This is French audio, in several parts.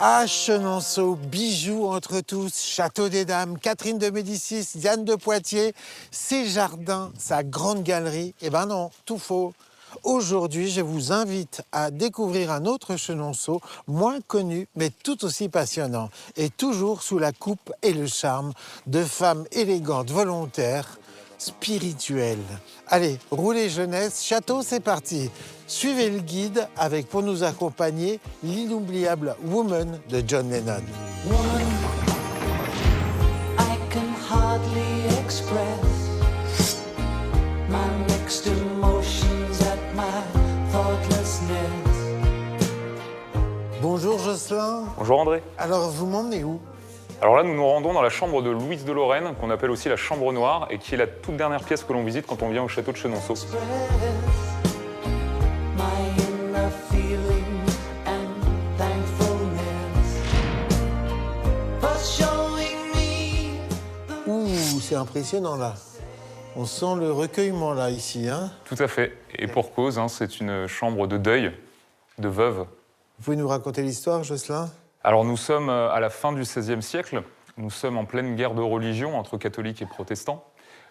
Ah, Chenonceau, bijoux entre tous, château des dames, Catherine de Médicis, Diane de Poitiers, ses jardins, sa grande galerie. Eh ben non, tout faux. Aujourd'hui, je vous invite à découvrir un autre Chenonceau, moins connu, mais tout aussi passionnant, et toujours sous la coupe et le charme de femmes élégantes, volontaires, spirituelles. Allez, roulez jeunesse, château, c'est parti. Suivez le guide avec, pour nous accompagner, l'inoubliable Woman de John Lennon. Woman, I can hardly express my mixed emotions at my thoughtlessness. Bonjour Jocelyn. Bonjour André. Alors, vous m'emmenez où? Alors là, nous nous rendons dans la chambre de Louise de Lorraine, qu'on appelle aussi la chambre noire, et qui est la toute dernière pièce que l'on visite quand on vient au château de Chenonceau. My inner feeling and thankfulness for showing me. Ouh, c'est impressionnant là. On sent le recueillement là, ici. Hein. Tout à fait. Et pour cause, c'est une chambre de deuil, de veuve. Vous pouvez nous raconter l'histoire, Jocelyn? Alors nous sommes à la fin du XVIe siècle. Nous sommes en pleine guerre de religion entre catholiques et protestants.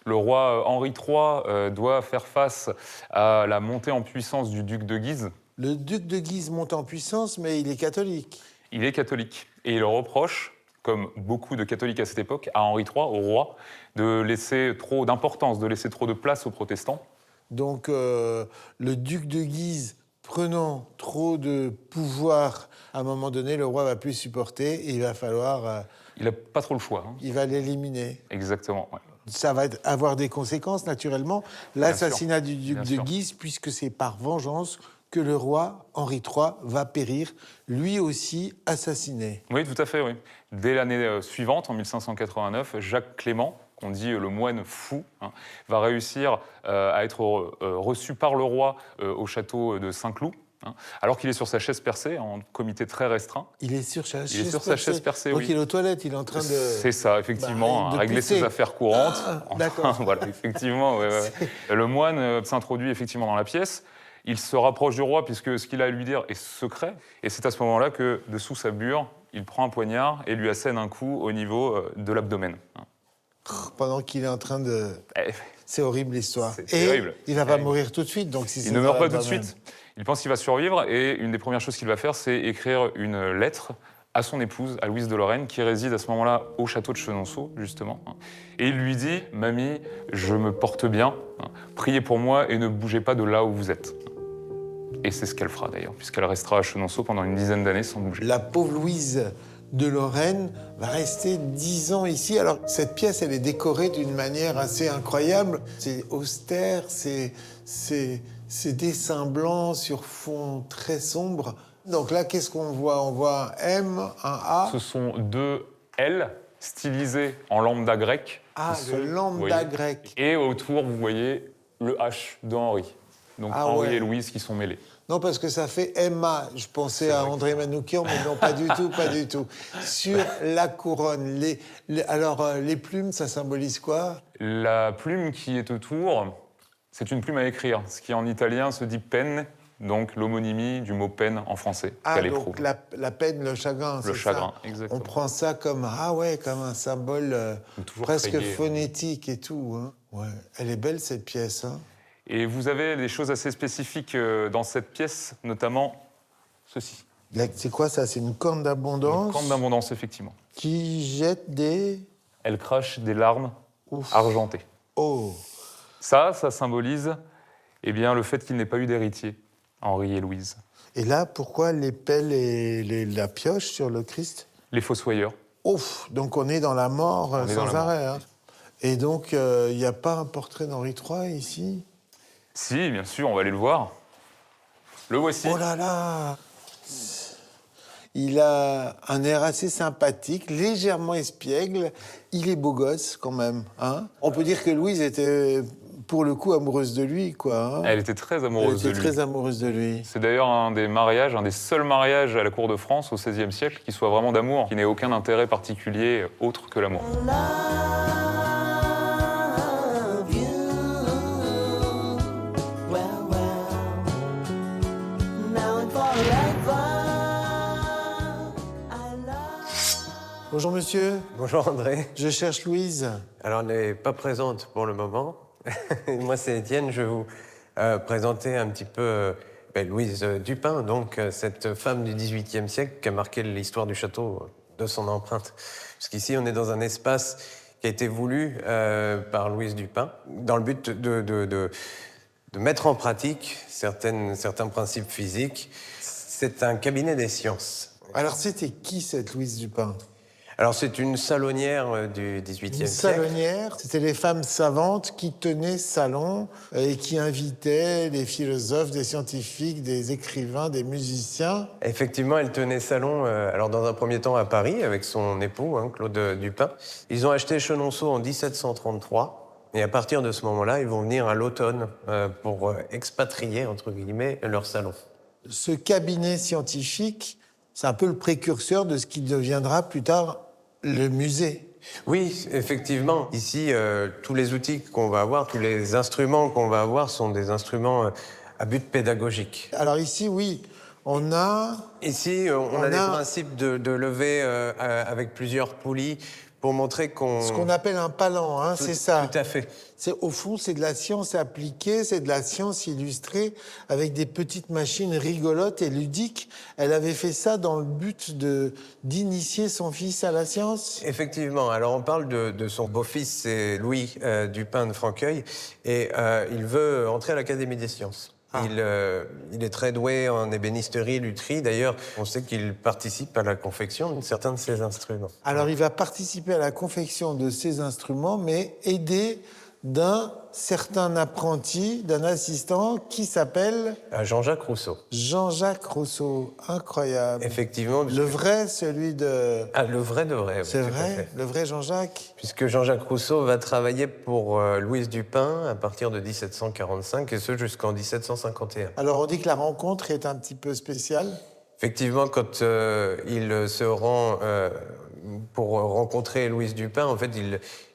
Le roi Henri III doit faire face à la montée en puissance du duc de Guise. Le duc de Guise monte en puissance, mais il est catholique. Il est catholique et il reproche, comme beaucoup de catholiques à cette époque, à Henri III, au roi, de laisser trop d'importance, de laisser trop de place aux protestants. Donc, le duc de Guise prenant trop de pouvoir, à un moment donné, le roi va plus supporter et il va falloir... Il n'a pas trop le choix. il va l'éliminer. Exactement, ouais. Ça va avoir des conséquences, naturellement. L'assassinat du duc Bien de sûr. Guise, puisque c'est par vengeance que le roi Henri III va périr, lui aussi assassiné. Oui, tout à fait, oui. Dès l'année suivante, en 1589, Jacques Clément, qu'on dit le moine fou, va réussir à être reçu par le roi au château de Saint-Cloud, alors qu'il est sur sa chaise percée, en comité très restreint. Il est sur sa chaise Il est sur sa chaise percée, Donc oui. il est aux toilettes, il est en train de... C'est ça, effectivement, de à régler pousser. ses affaires courantes. D'accord. Voilà, effectivement. Ouais. Le moine s'introduit effectivement dans la pièce. Il se rapproche du roi puisque ce qu'il a à lui dire est secret. Et c'est à ce moment-là que, dessous sa bure, il prend un poignard et lui assène un coup au niveau de l'abdomen. Pendant qu'il est en train de... C'est horrible l'histoire. C'est Et terrible. il va pas mourir tout de suite. Donc si Il c'est ne meurt dans pas tout de l'abdomen. suite. Il pense qu'il va survivre et une des premières choses qu'il va faire, c'est écrire une lettre à son épouse, à Louise de Lorraine, qui réside à ce moment-là au château de Chenonceau, justement. Et il lui dit « Mamie, je me porte bien, priez pour moi et ne bougez pas de là où vous êtes. » Et c'est ce qu'elle fera d'ailleurs, puisqu'elle restera à Chenonceau pendant une dizaine d'années sans bouger. La pauvre Louise de Lorraine va rester 10 ans ici. Alors, cette pièce, elle est décorée d'une manière assez incroyable. C'est austère, c'est des dessins blancs sur fond très sombre. Donc là, qu'est-ce qu'on voit? On voit un M, un A. Ce sont deux L stylisés en lambda grec. Ah, qui le sont, lambda vous voyez, grec. Et autour, vous voyez le H de Henri. Donc Ah Henri ouais. et Louise qui sont mêlés. Non, parce que ça fait MA. Je pensais à André Manoukian, mais non, pas du tout, pas du tout. Sur la couronne, les plumes, ça symbolise quoi? La plume qui est autour, c'est une plume à écrire, ce qui en italien se dit penne, donc l'homonymie du mot peine en français, Ah, qu'elle donc éprouve. la peine, le chagrin, c'est ça? Le chagrin, On exactement. prend ça comme, comme un symbole Toujours presque très gai. phonétique et tout. Hein. Ouais. Elle est belle, cette pièce. Hein. Et vous avez des choses assez spécifiques dans cette pièce, notamment ceci. Là, c'est quoi ça? C'est une corne Une d'abondance corne d'abondance, effectivement. qui jette des... Elle crache des larmes Ouf. argentées. Oh! Ça symbolise le fait qu'il n'ait pas eu d'héritier, Henri et Louise. Et là, pourquoi les pelles et la pioche sur le Christ? Les fossoyeurs. Ouf! Donc on est dans la mort On est dans sans la mort. arrêt. Hein. Et donc, il n'y a pas un portrait d'Henri III ici? Si, bien sûr, on va aller le voir. Le voici. Oh là là! Il a un air assez sympathique, légèrement espiègle. Il est beau gosse, quand même. Hein. On peut dire que Louise était, pour le coup, amoureuse de lui, quoi. Hein. Elle était très Elle amoureuse était de lui. très amoureuse de lui. C'est d'ailleurs un des seuls mariages à la cour de France au XVIe siècle qui soit vraiment d'amour, qui n'ait aucun intérêt particulier autre que l'amour. Love you. Well, well. Now and forever. I Bonjour monsieur, Bonjour André. je cherche Louise. Alors, elle n'est pas présente pour le moment. Moi, c'est Étienne. Je vais vous présenter un petit peu Louise Dupin, donc cette femme du XVIIIe siècle qui a marqué l'histoire du château de son empreinte. Puisqu'ici, on est dans un espace qui a été voulu par Louise Dupin dans le but de mettre en pratique certains principes physiques. C'est un cabinet des sciences. Alors c'était qui cette Louise Dupin? Alors, c'est une salonnière du XVIIIe Une siècle. salonnière, c'était les femmes savantes qui tenaient salon et qui invitaient des philosophes, des scientifiques, des écrivains, des musiciens. Effectivement, elle tenait salon, alors dans un premier temps à Paris, avec son époux, Claude Dupin. Ils ont acheté Chenonceau en 1733, et à partir de ce moment-là, ils vont venir à l'automne pour expatrier, entre guillemets, leur salon. Ce cabinet scientifique, c'est un peu le précurseur de ce qui deviendra plus tard le musée. Oui, effectivement. Ici, tous les outils qu'on va avoir, tous les instruments qu'on va avoir sont des instruments à but pédagogique. Alors ici, oui, on a... Ici, on a des principes de levée avec plusieurs poulies pour montrer qu'on... Ce qu'on appelle un palan, hein, c'est ça. Tout à fait. Au fond, c'est de la science appliquée, c'est de la science illustrée avec des petites machines rigolotes et ludiques. Elle avait fait ça dans le but d'initier son fils à la science. Effectivement. Alors, on parle de son beau-fils, c'est Louis Dupin de Franqueuil, et il veut entrer à l'Académie des sciences. Il est très doué en ébénisterie, lutherie. D'ailleurs, on sait qu'il participe à la confection de certains de ses instruments. Alors, il va participer à la confection de ces instruments, mais aidé d'un certain apprenti, d'un assistant qui s'appelle... Jean-Jacques Rousseau. Jean-Jacques Rousseau. Incroyable. Effectivement. Le vrai, celui de... Ah, le vrai de vrai. Oui, C'est tout à vrai, fait. le vrai Jean-Jacques. Puisque Jean-Jacques Rousseau va travailler pour Louise Dupin à partir de 1745, et ce jusqu'en 1751. Alors, on dit que la rencontre est un petit peu spéciale. Effectivement, quand il se rend pour rencontrer Louise Dupin, en fait,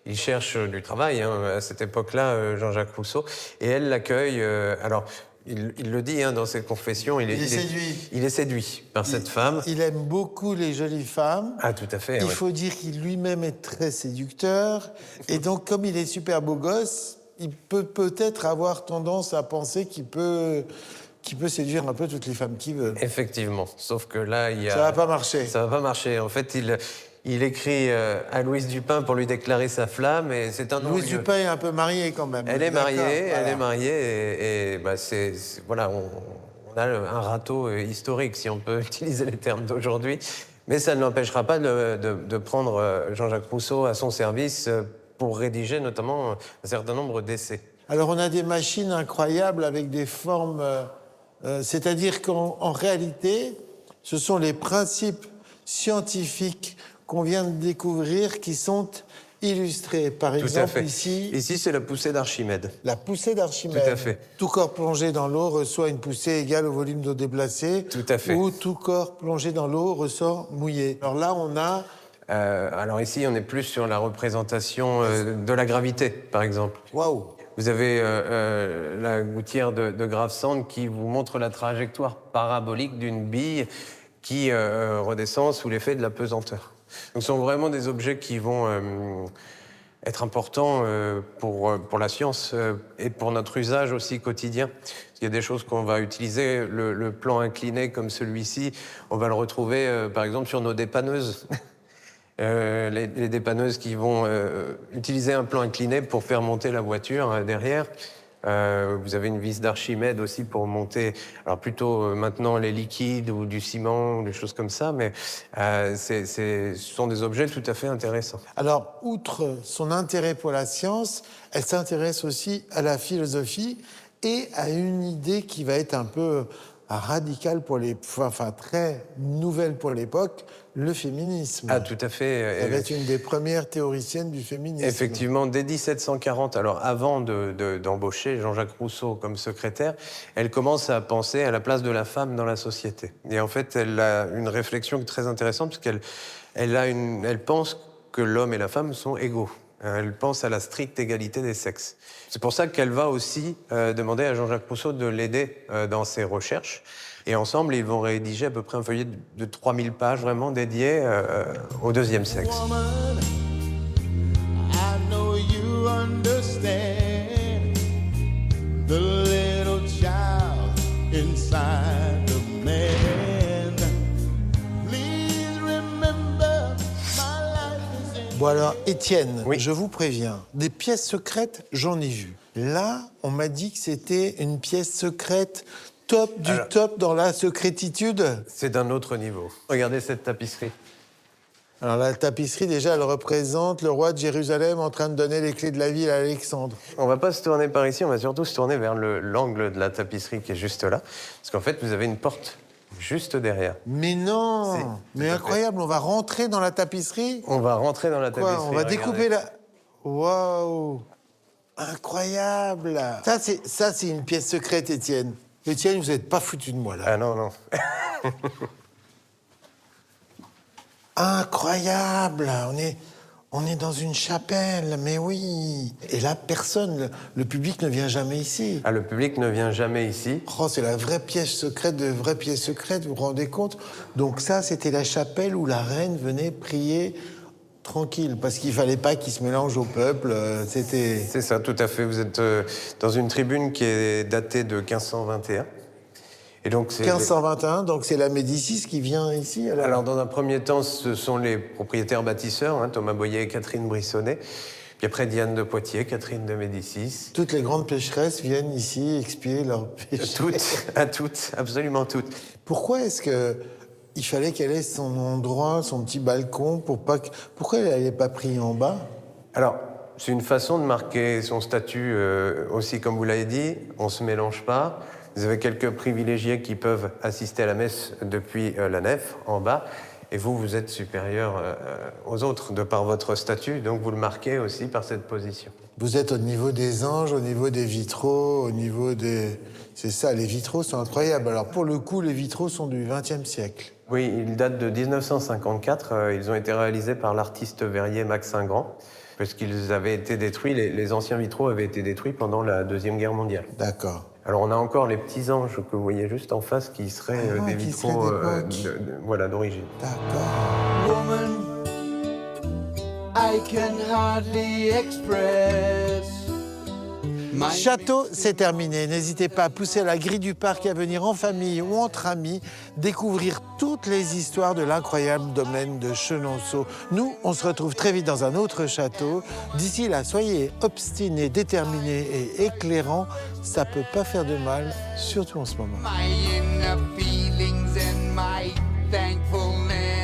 il cherche du travail, à cette époque-là, Jean-Jacques Rousseau, et elle l'accueille. Alors, il le dit dans ses confessions, il est séduit. Il est séduit par cette femme. Il aime beaucoup les jolies femmes. Ah, tout à fait. Il ouais. faut dire qu'il lui-même est très séducteur. Et donc, comme il est super beau gosse, il peut peut-être avoir tendance à penser qu'il peut séduire un peu toutes les femmes qu'il veut. Effectivement. Sauf que là, il y a... Ça va pas marcher. Ça va pas marcher. En fait, il écrit à Louise Dupin pour lui déclarer sa flamme, et c'est un Louise orgueil. Dupin est un peu mariée quand même. Elle est mariée, D'accord, elle est voilà. mariée, et voilà, on a un râteau historique, si on peut utiliser les termes d'aujourd'hui. Mais ça ne l'empêchera pas de prendre Jean-Jacques Rousseau à son service pour rédiger notamment un certain nombre d'essais. Alors, on a des machines incroyables avec des formes... c'est-à-dire qu'en réalité, ce sont les principes scientifiques qu'on vient de découvrir qui sont illustrés. Par Tout à exemple, fait. ici, Ici, c'est la poussée d'Archimède. la poussée d'Archimède. Tout à fait. Tout corps plongé dans l'eau reçoit une poussée égale au volume d'eau déplacée. Tout à fait. Ou tout corps plongé dans l'eau ressort mouillé. Alors là, on a... Alors ici, on est plus sur la représentation de la gravité, par exemple. Waouh! Vous avez la gouttière de Gravesend qui vous montre la trajectoire parabolique d'une bille qui redescend sous l'effet de la pesanteur. Donc, ce sont vraiment des objets qui vont être importants pour la science et pour notre usage aussi quotidien. Il y a des choses qu'on va utiliser. Le plan incliné comme celui-ci, on va le retrouver par exemple sur nos dépanneuses. Les dépanneuses qui vont utiliser un plan incliné pour faire monter la voiture derrière. Vous avez une vis d'Archimède aussi pour monter, alors plutôt maintenant les liquides ou du ciment ou des choses comme ça, mais ce sont des objets tout à fait intéressants. Alors, outre son intérêt pour la science, elle s'intéresse aussi à la philosophie et à une idée qui va être un peu radicale très nouvelle pour l'époque, le féminisme. Ah, tout à fait. Elle est une des premières théoriciennes du féminisme. Effectivement, dès 1740, alors avant d'embaucher Jean-Jacques Rousseau comme secrétaire, elle commence à penser à la place de la femme dans la société. Et en fait, elle a une réflexion très intéressante, parce qu'elle pense que l'homme et la femme sont égaux. Elle pense à la stricte égalité des sexes. C'est pour ça qu'elle va aussi demander à Jean-Jacques Rousseau de l'aider dans ses recherches. Et ensemble, ils vont rédiger à peu près un feuillet de 3000 pages vraiment dédié au deuxième sexe. Woman, I know you understand the little child inside the man. Please remember my life is in. Bon alors, Étienne, Oui. je vous préviens, des pièces secrètes, j'en ai vu. Là, on m'a dit que c'était une pièce secrète top du Alors- top dans la secrétitude. C'est d'un autre niveau. Regardez cette tapisserie. Alors la tapisserie, déjà, elle représente le roi de Jérusalem en train de donner les clés de la ville à Alexandre. On va pas se tourner par ici, on va surtout se tourner vers l'angle de la tapisserie qui est juste là. Parce qu'en fait, vous avez une porte juste derrière. Mais non, Si, mais tout à incroyable, on va rentrer dans la tapisserie. On va rentrer dans la Quoi, tapisserie. on va regardez. découper la... Waouh, incroyable. Ça, c'est une pièce secrète, Étienne. Étienne, vous n'êtes pas foutu de moi, là. Ah non, non. Incroyable, on est dans une chapelle, mais oui. Et là, personne, le public ne vient jamais ici. Ah, le public ne vient jamais ici. Oh, c'est la vraie pièce secrète de vraie pièce secrète, vous vous rendez compte? Donc ça, c'était la chapelle où la reine venait prier tranquille, parce qu'il fallait pas qu'il se mélange au peuple, c'était... C'est ça, tout à fait. Vous êtes dans une tribune qui est datée de 1521. Et donc, c'est 1521, donc c'est la Médicis qui vient ici, alors? Alors, dans un premier temps, ce sont les propriétaires bâtisseurs, hein, Thomas Boyer et Catherine Brissonnet. Puis après, Diane de Poitiers, Catherine de Médicis. Toutes les grandes pécheresses viennent ici expier leurs péchés. Toutes, absolument toutes. Pourquoi est-ce que il fallait qu'elle ait son endroit, son petit balcon, pour pas que... Pourquoi elle n'avait pas pris en bas? Alors, c'est une façon de marquer son statut aussi, comme vous l'avez dit, on ne se mélange pas. Vous avez quelques privilégiés qui peuvent assister à la messe depuis la nef, en bas. Et vous, vous êtes supérieur aux autres, de par votre statut, donc vous le marquez aussi par cette position. Vous êtes au niveau des anges, au niveau des vitraux, au niveau des... C'est ça, les vitraux sont incroyables. Alors pour le coup, les vitraux sont du XXe siècle. Oui, ils datent de 1954. Ils ont été réalisés par l'artiste verrier Max Ingrand, parce qu'ils avaient été détruits, les anciens vitraux avaient été détruits pendant la Deuxième Guerre mondiale. D'accord. Alors on a encore les petits anges que vous voyez juste en face qui seraient des qui vitraux seraient d'époque. voilà, d'origine. D'accord. Woman, I can hardly express my Château, c'est terminé. N'hésitez pas à pousser à la grille du parc et à venir en famille ou entre amis découvrir toutes les histoires de l'incroyable domaine de Chenonceau. Nous, on se retrouve très vite dans un autre château. D'ici là, soyez obstinés, déterminés et éclairants. Ça peut pas faire de mal, surtout en ce moment. inner feelings and my thankfulness.